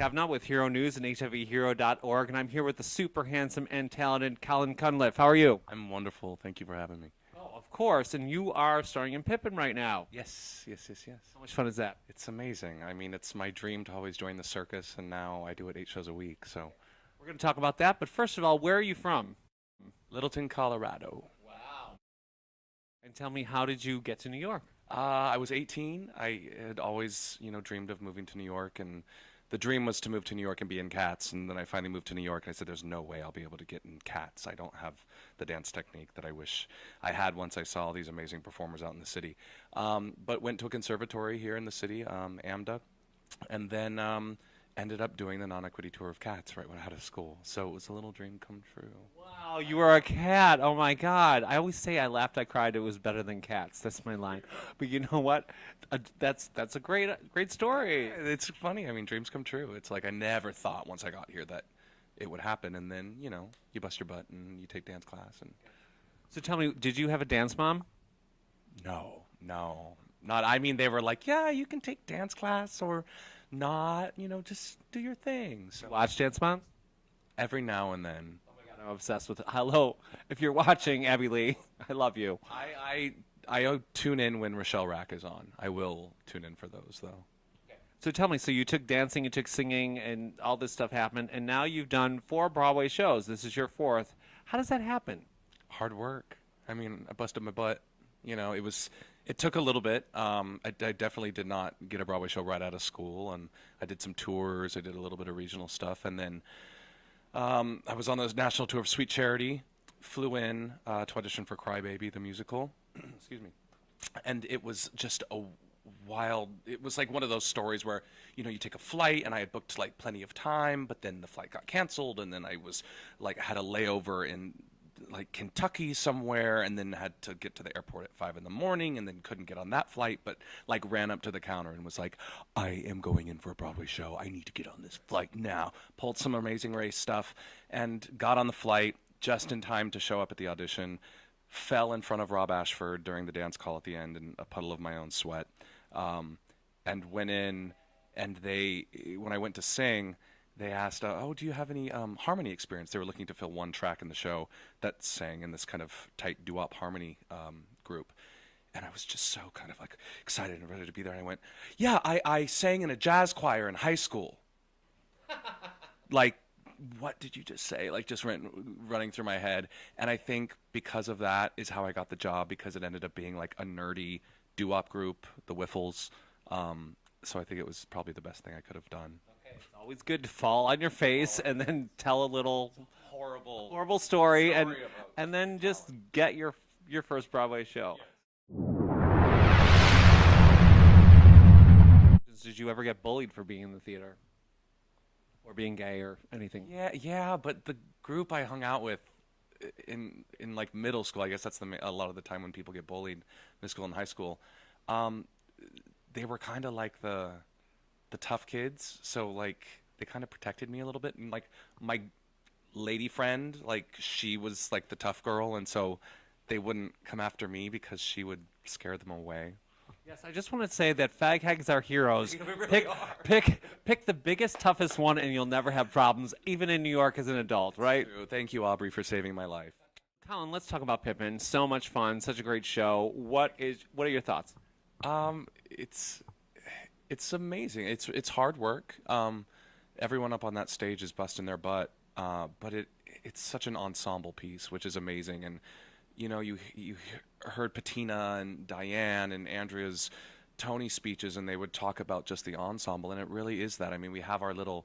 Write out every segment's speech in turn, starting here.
Cavnaugh with Hero News and HERO.org, and I'm here with the super handsome and talented Colin Cunliffe. How are you? I'm wonderful. Thank you for having me. Oh, of course, and you are starring in Pippin right now. Yes. How much fun is that? It's amazing. I mean, it's my dream to always join the circus, and now I do it 8 shows a week. So, We're going to talk about that, but first of all, where are you from? Littleton, Colorado. Wow. And tell me, how did you get to New York? I was 18. I had always, dreamed of moving to New York, and the dream was to move to New York and be in Cats. And then I finally moved to New York, and I said, "There's no way I'll be able to get in Cats. I don't have the dance technique that I wish I had once I saw all these amazing performers out in the city." But went to a conservatory here in the city, AMDA, and then ended up doing the non-equity tour of Cats right when I out of school. So it was a little dream come true. Wow, you were a cat. Oh, my God. I always say I laughed, I cried, it was better than Cats. That's my line. But you know what? That's a great story. It's funny. I mean, dreams come true. It's like I never thought once I got here that it would happen. And then, you bust your butt and you take dance class. And So tell me, did you have a dance mom? no, not. I mean, they were like, "Yeah, you can take dance class or not. Just do your thing." So Watch Dance Moms? every now and then, Oh my God, I'm obsessed with it. Hello, if you're watching, Abby Lee, I love you. I tune in when Rochelle Rack is on. I will tune in for those though. So tell me, so you took dancing, you took singing, and all this stuff happened, and now you've done 4 Broadway shows. This is your 4th. How does that happen? Hard work. I mean, I busted my butt. It took a little bit. I definitely did not get a Broadway show right out of school, and I did some tours. I did a little bit of regional stuff, and then I was on the national tour of Sweet Charity. Flew in to audition for Crybaby, the musical. Excuse me. And it was just a wild. It was like one of those stories where you take a flight, and I had booked like plenty of time, but then the flight got canceled, and then I was like had a layover in like Kentucky somewhere, and then had to get to the airport at 5 in the morning, and then couldn't get on that flight, but like ran up to the counter and was like, "I am going in for a Broadway show. I need to get on this flight now." Pulled some Amazing Race stuff and got on the flight just in time to show up at the audition. Fell in front of Rob Ashford during the dance call at the end in a puddle of my own sweat, and went in, and when I went to sing, they asked, "Oh, do you have any harmony experience?" They were looking to fill one track in the show that sang in this kind of tight doo-wop harmony group. And I was just so kind of like excited and ready to be there. And I went, "Yeah, I sang in a jazz choir in high school." Like, what did you just say? Like, just running through my head. And I think because of that is how I got the job, because it ended up being like a nerdy doo-wop group, the Whiffles. So I think it was probably the best thing I could have done. It's always good to fall on your face and then tell a little horrible story and then just get your first Broadway show. Did you ever get bullied for being in the theater? Or being gay or anything? Yeah, but the group I hung out with in like middle school, I guess that's a lot of the time when people get bullied, middle school and high school, they were kind of like the tough kids, so like they kind of protected me a little bit. And like my lady friend, like she was like the tough girl, and so they wouldn't come after me because she would scare them away. Yes, I just want to say that fag hags are heroes. We really Pick the biggest, toughest one, and you'll never have problems, even in New York as an adult, right? True. Thank you, Aubrey, for saving my life. Colin, let's talk about Pippin. So much fun, such a great show. What are your thoughts? It's amazing. It's hard work. Everyone up on that stage is busting their butt, but it's such an ensemble piece, which is amazing. And you heard Patina and Diane and Andrea's Tony speeches, and they would talk about just the ensemble, and it really is that. I mean, we have our little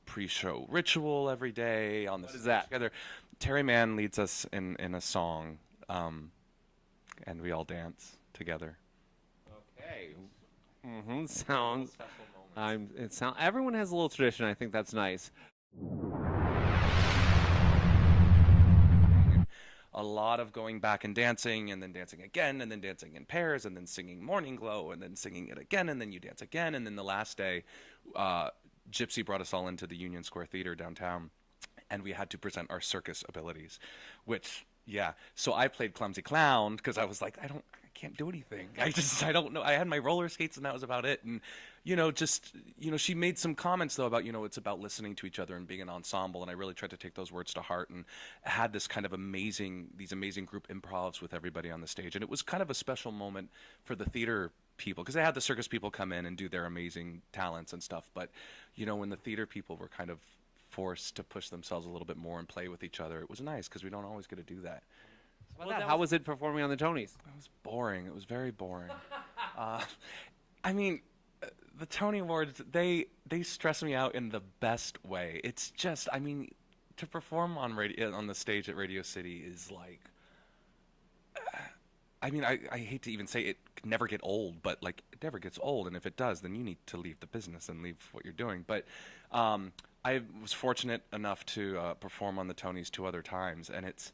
pre-show ritual every day on the What is that? together. Terry Mann leads us in a song, and we all dance together. Okay. Sounds. Everyone has a little tradition. I think that's nice. A lot of going back and dancing, and then dancing again, and then dancing in pairs, and then singing Morning Glow, and then singing it again, and then you dance again. And then the last day, Gypsy brought us all into the Union Square Theater downtown, and we had to present our circus abilities, which, yeah. So I played Clumsy Clown because I was like, I can't do anything. I don't know. I had my roller skates and that was about it. And, she made some comments though about, it's about listening to each other and being an ensemble. And I really tried to take those words to heart and had this kind of these amazing group improvs with everybody on the stage. And it was kind of a special moment for the theater people, because they had the circus people come in and do their amazing talents and stuff. But, when the theater people were kind of forced to push themselves a little bit more and play with each other, it was nice because we don't always get to do that. How was it performing on the Tonys? It was boring. It was very boring. The Tony Awards, they stress me out in the best way. It's just, to perform on the stage at Radio City is like, I hate to even say it could never get old, but like it never gets old. And if it does, then you need to leave the business and leave what you're doing. But I was fortunate enough to perform on the Tonys 2 other times, and it's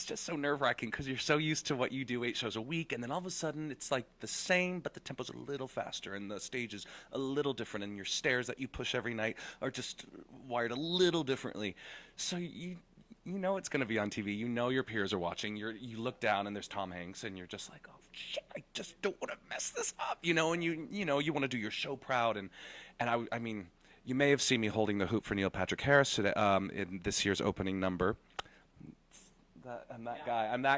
just so nerve-wracking because you're so used to what you do 8 shows a week, and then all of a sudden it's like the same, but the tempo's a little faster, and the stage is a little different, and your stairs that you push every night are just wired a little differently. So you know it's going to be on TV. You know your peers are watching. You look down, and there's Tom Hanks, and you're just like, oh, shit, I just don't want to mess this up, and you want to do your show proud, and I mean, you may have seen me holding the hoop for Neil Patrick Harris today, in this year's opening number. I'm that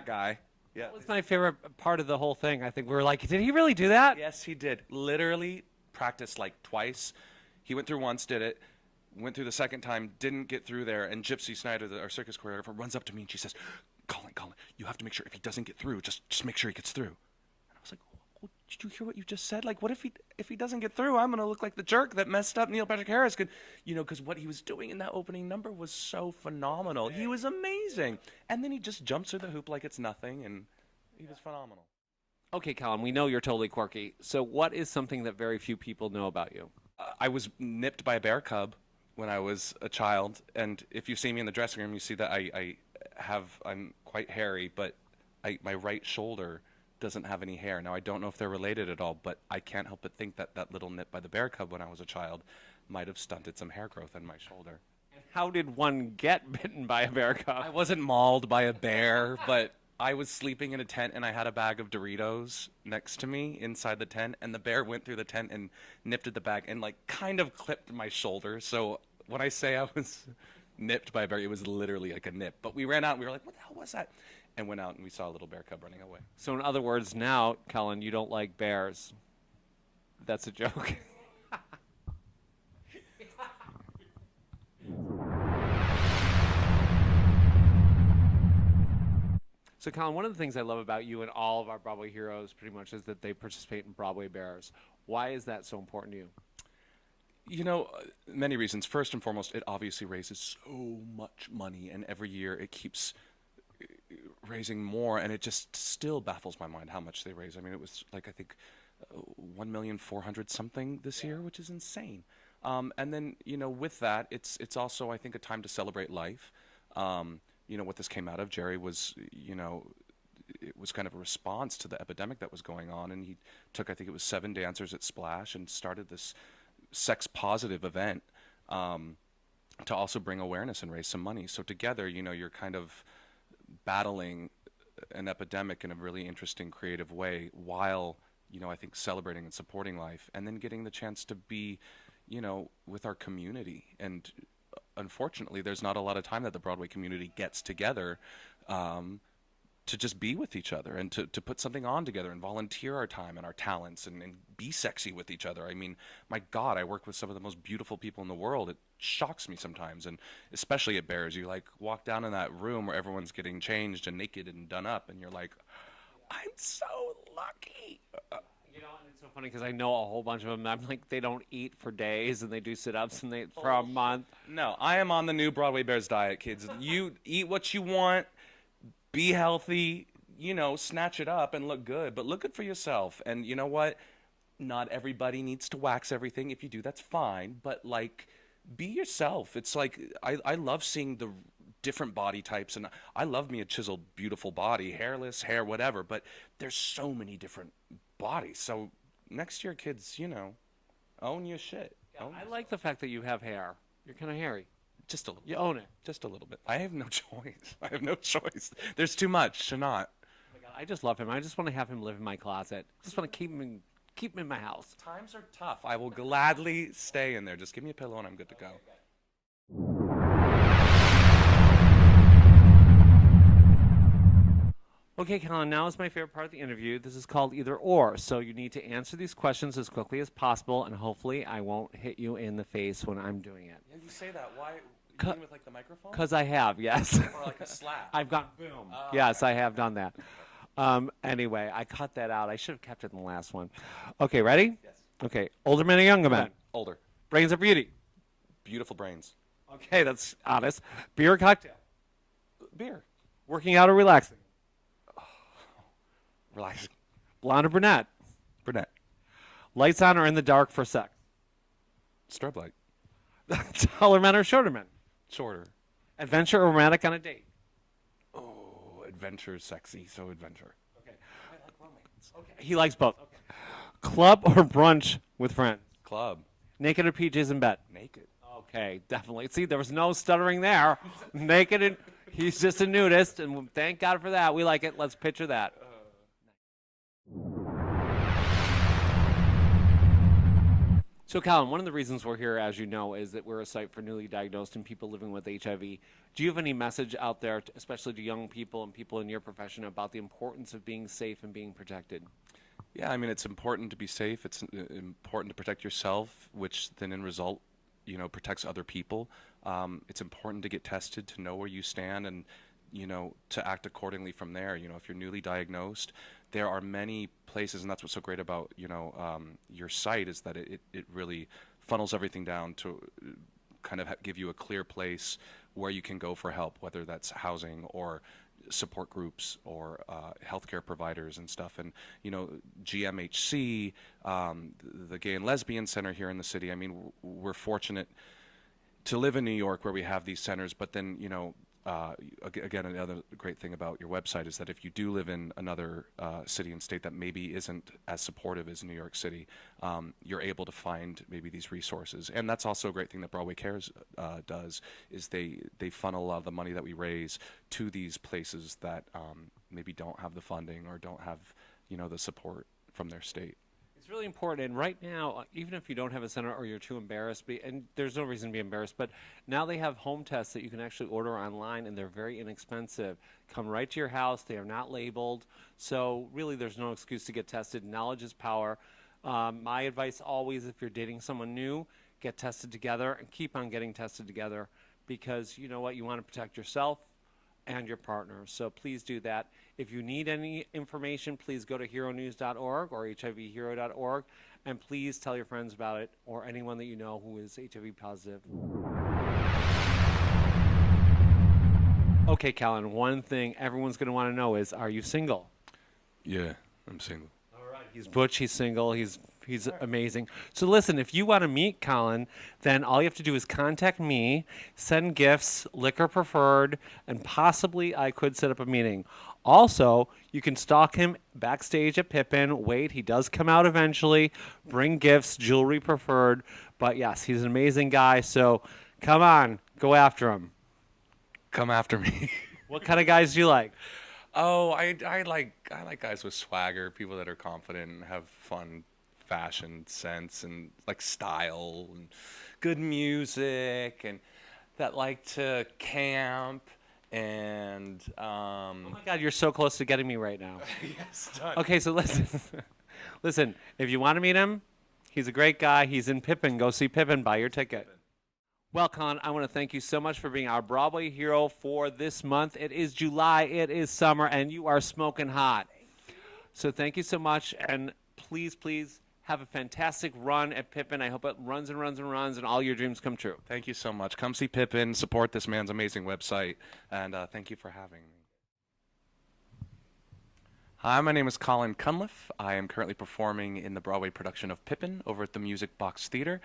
guy. Yeah. That was my favorite part of the whole thing. I think we were like, did he really do that? Yes, he did. Literally practiced like twice. He went through once, did it. Went through the second time, didn't get through there. And Gypsy Snyder, our circus choreographer, runs up to me and she says, Colin, you have to make sure if he doesn't get through, just make sure he gets through. And I was like, well, did you hear what you just said? Like, what if he doesn't get through? I'm going to look like the jerk that messed up Neil Patrick Harris. Because what he was doing in that opening number was so phenomenal. He was amazing. And then he just jumps through the hoop like it's nothing, and he was phenomenal. Okay, Colin, we know you're totally quirky. So what is something that very few people know about you? I was nipped by a bear cub when I was a child, and if you see me in the dressing room, you see that I'm quite hairy, but my right shoulder doesn't have any hair. Now, I don't know if they're related at all, but I can't help but think that little nip by the bear cub when I was a child might have stunted some hair growth on my shoulder. And how did one get bitten by a bear cub? I wasn't mauled by a bear, but I was sleeping in a tent and I had a bag of Doritos next to me inside the tent, and the bear went through the tent and nipped at the bag and like kind of clipped my shoulder. So when I say I was nipped by a bear, it was literally like a nip. But we ran out and we were like, what the hell was that? And went out and we saw a little bear cub running away. So in other words, now, Colin, you don't like bears. That's a joke. So, Colin, one of the things I love about you and all of our Broadway heroes pretty much is that they participate in Broadway Bares. Why is that so important to you? Many reasons. First and foremost, it obviously raises so much money, and every year it keeps raising more, and it just still baffles my mind how much they raise. I mean, it was like, I think, 1,400,000 something this year, which is insane. And then, with that, it's also, I think, a time to celebrate life. What this came out of, Jerry was, it was kind of a response to the epidemic that was going on, and he took, I think it was 7 dancers at Splash and started this sex-positive event to also bring awareness and raise some money. So together, you're kind of battling an epidemic in a really interesting, creative way while, I think celebrating and supporting life, and then getting the chance to be, with our community. And unfortunately, there's not a lot of time that the Broadway community gets together to just be with each other and to put something on together and volunteer our time and our talents and be sexy with each other. I mean, my God, I work with some of the most beautiful people in the world. It shocks me sometimes, and especially at Bares, you like walk down in that room where everyone's getting changed and naked and done up, and you're like, I'm so lucky. And it's so funny because I know a whole bunch of them. I'm like, they don't eat for days and they do sit-ups and for a month. No, I am on the new Broadway Bares diet, kids. You eat what you want, be healthy, snatch it up and look good, but look good for yourself. And you know what? Not everybody needs to wax everything. If you do, that's fine. But like, be yourself. It's like, I love seeing the different body types, and I love me a chiseled, beautiful body, hairless, hair, whatever, but there's so many different bodies. So next year, kids, own your shit. Yeah, I like the fact that you have hair. You're kind of hairy. Just a little bit. You own it. Just a little bit. I have no choice. There's too much to not. I just love him. I just want to have him live in my closet. Just want to keep him in my house. Times are tough. I will gladly stay in there. Just give me a pillow and I'm good to go. Okay, Colin, now is my favorite part of the interview. This is called Either Or. So you need to answer these questions as quickly as possible, and hopefully I won't hit you in the face when I'm doing it. Yeah, you say that. Why? You mean with like the microphone? Because I have, yes. Or like a slap? I've gone boom. Oh, Yes, okay. I have done that. Anyway, I cut that out. I should have kept it in the last one. Okay, ready? Yes. Okay, older men or younger men? Older. Brains or beauty? Beautiful brains. Okay, that's honest. Beer or cocktail? Beer. Working out or relaxing? Relaxing. Blonde or brunette? Brunette. Lights on or in the dark for sex? Strobe light. Taller men or shorter men? Shorter. Adventure or romantic on a date? Oh, adventure is sexy, so adventure. Okay. I like romance. Okay. He likes both. Okay. Club or brunch with friends? Club. Naked or PJs in bed? Naked. Okay, definitely. See, there was no stuttering there. Naked and he's just a nudist, and thank God for that. We like it. Let's picture that. So, Colin, one of the reasons we're here, as you know, is that we're a site for newly diagnosed and people living with HIV. Do you have any message out there, especially to young people and people in your profession, about the importance of being safe and being protected? Yeah, I mean, it's important to be safe. It's important to protect yourself, which then in result, protects other people. It's important to get tested, to know where you stand, and, to act accordingly from there. If you're newly diagnosed, there are many places, and that's what's so great about, your site, is that it really funnels everything down to kind of give you a clear place where you can go for help, whether that's housing or support groups or healthcare providers and stuff. And, GMHC, the Gay and Lesbian Center here in the city, I mean, we're fortunate to live in New York where we have these centers, but then, again, another great thing about your website is that if you do live in another city and state that maybe isn't as supportive as New York City, you're able to find maybe these resources. And that's also a great thing that Broadway Cares does, is they funnel a lot of the money that we raise to these places that maybe don't have the funding or don't have, the support from their state. It's really important, and right now, even if you don't have a center or you're too embarrassed, and there's no reason to be embarrassed, but now they have home tests that you can actually order online, and they're very inexpensive. Come right to your house. They are not labeled, so really there's no excuse to get tested. Knowledge is power. My advice always, if you're dating someone new, get tested together and keep on getting tested together, because you know what, you want to protect yourself and your partner. So please do that. If you need any information, please go to HERONEWS.org or HIVHero.org, and please tell your friends about it or anyone that you know who is HIV positive. Okay, Colin, one thing everyone's going to want to know is, are you single? Yeah, I'm single. All right. He's butch, he's single, he's amazing. So listen, if you want to meet Colin, then all you have to do is contact me, send gifts, liquor preferred, and possibly I could set up a meeting. Also, you can stalk him backstage at Pippin. Wait, he does come out eventually. Bring gifts, jewelry preferred. But yes, he's an amazing guy, so come on, go after him. Come after me. What kind of guys do you like? Oh, I like guys with swagger, people that are confident and have fun fashion sense and like style and good music and that like to camp and Oh my God, you're so close to getting me right now. yes, done. Okay, so listen, if you want to meet him, he's a great guy. He's in Pippin. Go see Pippin. Buy your ticket. Well, Colin, I want to thank you so much for being our Broadway hero for this month. It is July, it is summer, and you are smoking hot. So thank you so much, and please, please have a fantastic run at Pippin. I hope it runs and runs and runs, and all your dreams come true. Thank you so much. Come see Pippin, support this man's amazing website, and thank you for having me. Hi, my name is Colin Cunliffe. I am currently performing in the Broadway production of Pippin over at the Music Box Theater.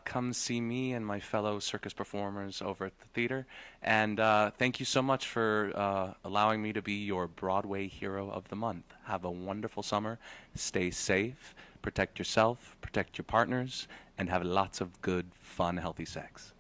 Come see me and my fellow circus performers over at the theater. And thank you so much for allowing me to be your Broadway Hero of the Month. Have a wonderful summer. Stay safe. Protect yourself. Protect your partners. And have lots of good, fun, healthy sex.